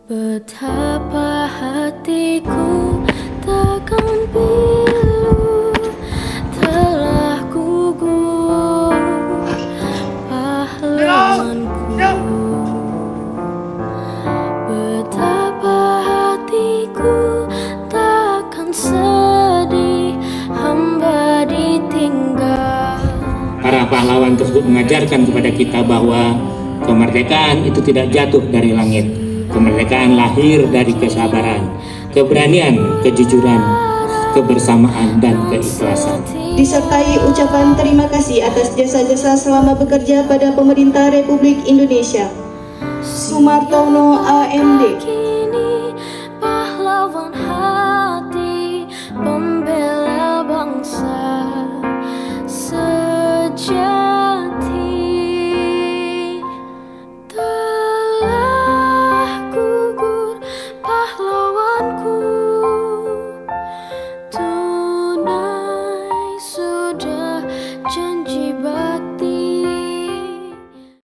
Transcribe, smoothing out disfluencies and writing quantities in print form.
Betapa hatiku takkan pilu, telah gugur pahlawanku. Betapa hatiku takkan sedih, hamba ditinggal. Para pahlawan tersebut mengajarkan kepada kita bahwa kemerdekaan itu tidak jatuh dari langit. Kemerdekaan lahir dari kesabaran, keberanian, kejujuran, kebersamaan, dan keikhlasan. Disertai ucapan terima kasih atas jasa-jasa selama bekerja pada Pemerintah Republik Indonesia. Sumartono, AMD. Kini pahlawan